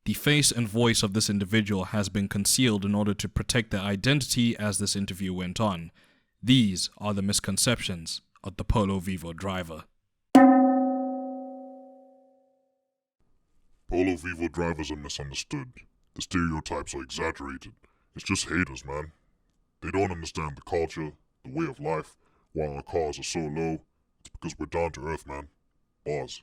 The face and voice of this individual has been concealed in order to protect their identity as this interview went on. These are the misconceptions of the Polo Vivo driver. Polo Vivo drivers are misunderstood. The stereotypes are exaggerated. It's just haters, man. They don't understand the culture, the way of life. Why our cars are so low, it's because we're down to earth, man. Bars.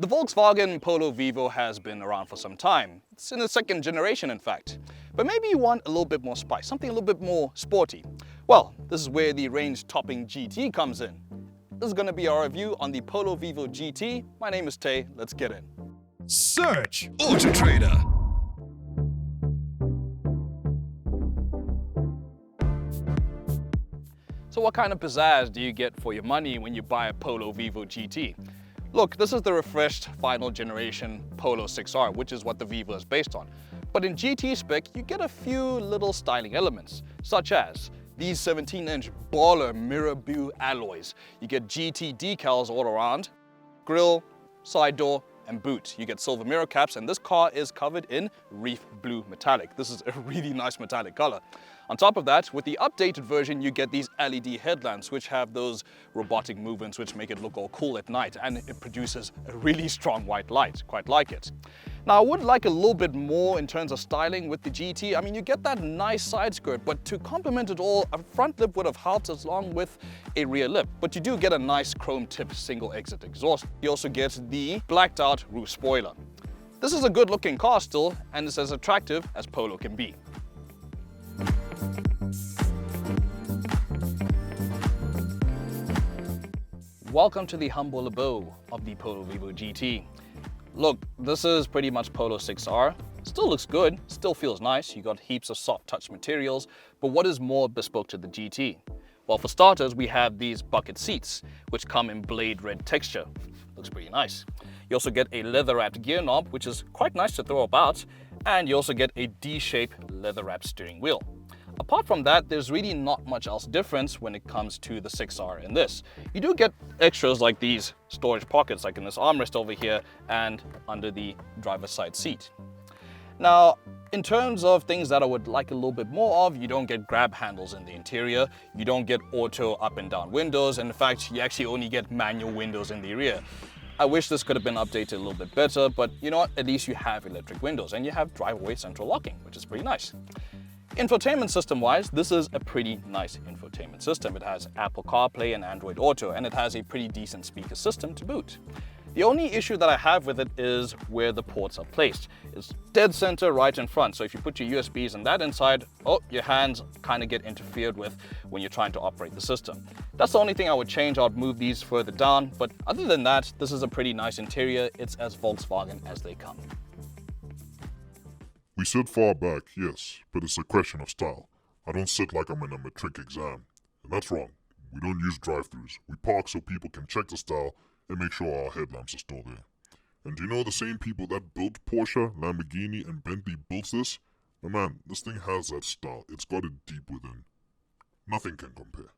The Volkswagen Polo Vivo has been around for some time. It's in the second generation, in fact. But maybe you want a little bit more spice, something a little bit more sporty. Well, this is where the range-topping GT comes in. This is going to be our review on the Polo Vivo GT. My name is Tay. Let's get in. Search AutoTrader. So what kind of pizzazz do you get for your money when you buy a Polo Vivo GT? Look, this is the refreshed final generation Polo 6R, which is what the Vivo is based on. But in GT spec, you get a few little styling elements, such as these 17-inch baller mirror blue alloys. You get GT decals all around, grille, side door, and boot. You get silver mirror caps, and this car is covered in reef blue metallic. This is a really nice metallic color. On top of that, with the updated version, you get these LED headlamps, which have those robotic movements which make it look all cool at night, and it produces a really strong white light. Quite like it. Now, I would like a little bit more in terms of styling with the GT. I mean, you get that nice side skirt, but to complement it all, a front lip would have helped along with a rear lip. But you do get a nice chrome tip single exit exhaust. You also get the blacked out roof spoiler. This is a good looking car still, and it's as attractive as Polo can be. Welcome to the humble abode of the Polo Vivo GT. Look, this is pretty much Polo 6R. Still looks good, still feels nice. You got heaps of soft touch materials, but what is more bespoke to the GT? Well, for starters, we have these bucket seats, which come in blade red texture. Looks pretty nice. You also get a leather-wrapped gear knob, which is quite nice to throw about, and you also get a D-shaped leather-wrapped steering wheel. Apart from that, there's really not much else difference when it comes to the 6R in this. You do get extras like these storage pockets, like in this armrest over here and under the driver's side seat. Now, in terms of things that I would like a little bit more of, you don't get grab handles in the interior, you don't get auto up and down windows, and in fact, you actually only get manual windows in the rear. I wish this could have been updated a little bit better, but you know what, at least you have electric windows and you have drive-away central locking, which is pretty nice. Infotainment system wise, this is a pretty nice infotainment system. It has Apple CarPlay and Android Auto, and it has a pretty decent speaker system to boot. The only issue that I have with it is where the ports are placed. It's dead center right in front, so if you put your USBs and that inside, oh, your hands kind of get interfered with when you're trying to operate the system. That's the only thing I would change. I'd move these further down, but other than that, this is a pretty nice interior. It's as Volkswagen as they come. We sit far back, yes, but it's a question of style. I don't sit like I'm in a matric exam. And that's wrong. We don't use drive-thrus. We park so people can check the style and make sure our headlamps are still there. And do you know the same people that built Porsche, Lamborghini, and Bentley built this? But man, this thing has that style. It's got it deep within. Nothing can compare.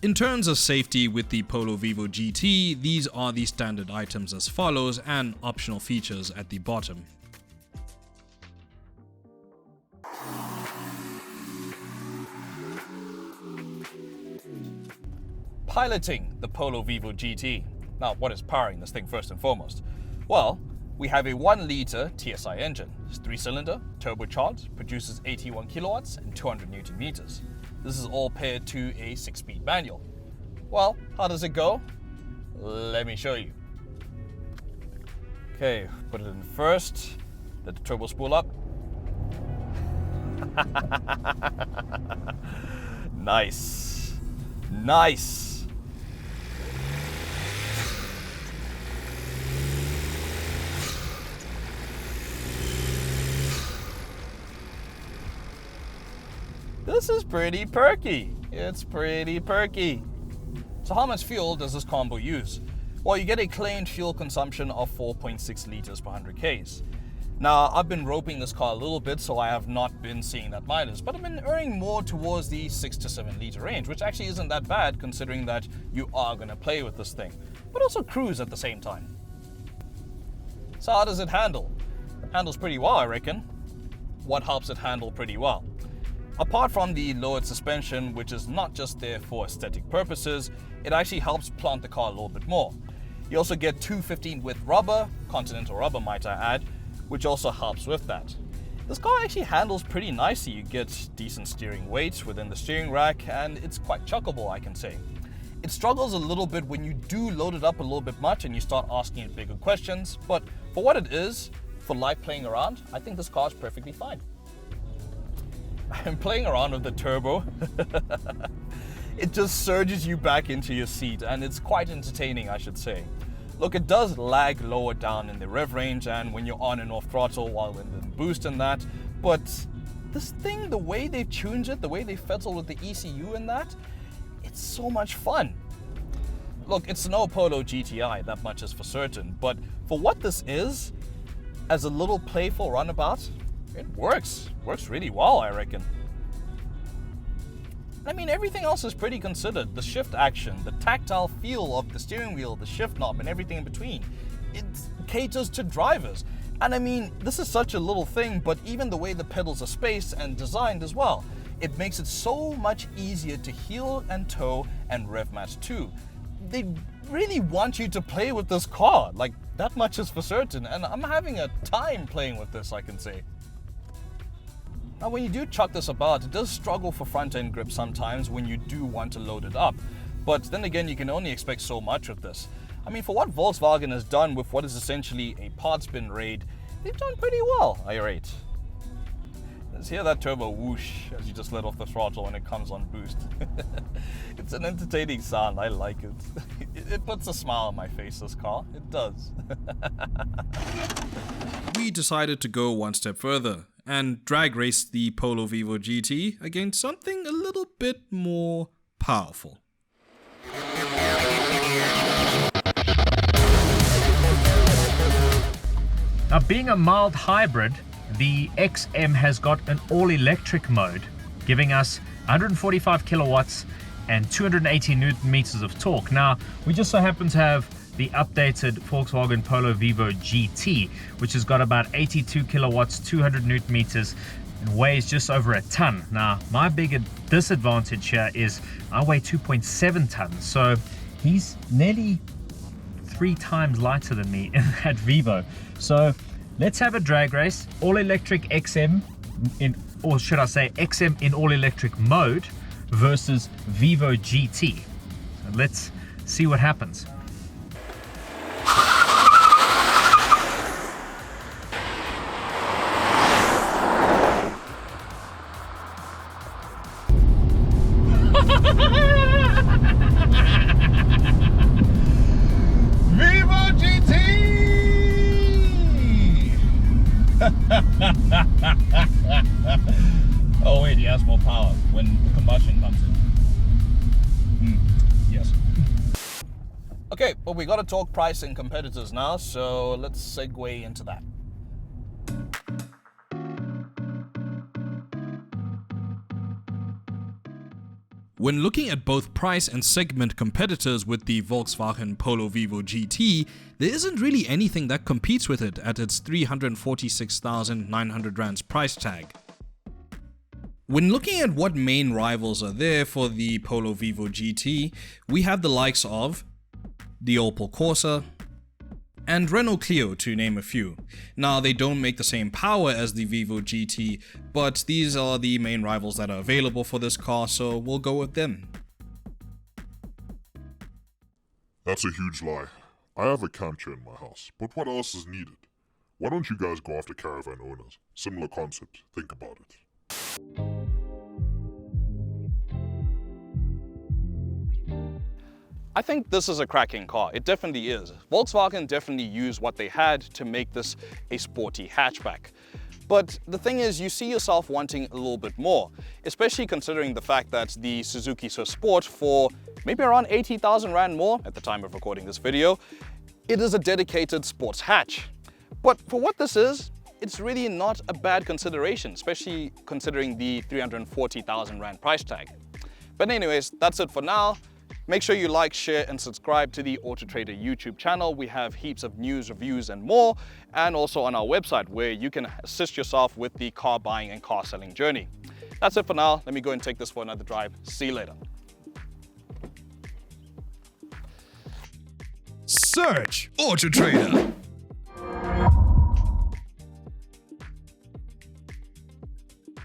In terms of safety with the Polo Vivo GT, these are the standard items as follows and optional features at the bottom. Piloting the Polo Vivo GT. Now, what is powering this thing first and foremost? Well, we have a 1-liter TSI engine. It's 3-cylinder, turbocharged, produces 81 kilowatts and 200 Newton meters. This is all paired to a 6-speed manual. Well, how does it go? Let me show you. Okay, put it in first, let the turbo spool up. Nice, nice. This is pretty perky. It's pretty perky. So how much fuel does this combo use? Well, you get a claimed fuel consumption of 4.6 liters per 100 Ks. Now, I've been roping this car a little bit, so I have not been seeing that mileage, but I've been erring more towards the 6 to 7 liter range, which actually isn't that bad considering that you are going to play with this thing, but also cruise at the same time. So how does it handle? It handles pretty well, I reckon. What helps it handle pretty well? Apart from the lowered suspension, which is not just there for aesthetic purposes, it actually helps plant the car a little bit more. You also get 215 width rubber, Continental rubber might I add, which also helps with that. This car actually handles pretty nicely. You get decent steering weight within the steering rack, and it's quite chuckable, I can say. It struggles a little bit when you do load it up a little bit much and you start asking it bigger questions, but for what it is, for light playing around, I think this car is perfectly fine. I'm playing around with the turbo. It just surges you back into your seat, and it's quite entertaining, I should say. Look, it does lag lower down in the rev range and when you're on and off throttle while in the boost and that, but this thing, the way they tuned it, the way they fiddle with the ECU and that, it's so much fun. Look, it's no Polo GTI, that much is for certain, but for what this is, as a little playful runabout, it works really well, I reckon. I mean, everything else is pretty considered. The shift action, the tactile feel of the steering wheel, the shift knob, and everything in between. It caters to drivers. And I mean, this is such a little thing, but even the way the pedals are spaced and designed as well, it makes it so much easier to heel and toe and rev match too. They really want you to play with this car, like that much is for certain, and I'm having a time playing with this, I can say. Now when you do chuck this about, it does struggle for front-end grip sometimes when you do want to load it up. But then again, you can only expect so much with this. I mean, for what Volkswagen has done with what is essentially a parts bin raid, they've done pretty well, I rate. Let's hear that turbo whoosh as you just let off the throttle when it comes on boost. It's an entertaining sound, I like it. It puts a smile on my face, this car, it does. We decided to go one step further and drag race the Polo Vivo GT against something a little bit more powerful. Now, being a mild hybrid, the XM has got an all-electric mode, giving us 145 kilowatts and 280 newton meters of torque. Now, we just so happen to have the updated Volkswagen Polo Vivo GT, which has got about 82 kilowatts, 200 newton meters, and weighs just over a ton. Now, my bigger disadvantage here is I weigh 2.7 tons, so he's nearly 3 times lighter than me in that Vivo. So let's have a drag race, all-electric XM, or should I say XM in all-electric mode versus Vivo GT. So let's see what happens. Vivo GT! Oh wait, he has more power when the combustion comes in. Yes. Okay, but we got to talk price and competitors now, so let's segue into that. When looking at both price and segment competitors with the Volkswagen Polo Vivo GT, there isn't really anything that competes with it at its 346,900 rands price tag. When looking at what main rivals are there for the Polo Vivo GT, we have the likes of the Opel Corsa and Renault Clio, to name a few. Now, they don't make the same power as the Vivo GT, but these are the main rivals that are available for this car, so we'll go with them. That's a huge lie. I have a camp chair in my house, but what else is needed? Why don't you guys go after caravan owners? Similar concept, think about it. I think this is a cracking car. It definitely is. Volkswagen definitely used what they had to make this a sporty hatchback. But the thing is, you see yourself wanting a little bit more, especially considering the fact that the Suzuki Swift Sport, for maybe around 80,000 Rand more at the time of recording this video, it is a dedicated sports hatch. But for what this is, it's really not a bad consideration, especially considering the 340,000 Rand price tag. But anyways, that's it for now. Make sure you like, share, and subscribe to the AutoTrader YouTube channel. We have heaps of news, reviews, and more, and also on our website where you can assist yourself with the car buying and car selling journey. That's it for now. Let me go and take this for another drive. See you later. Search AutoTrader.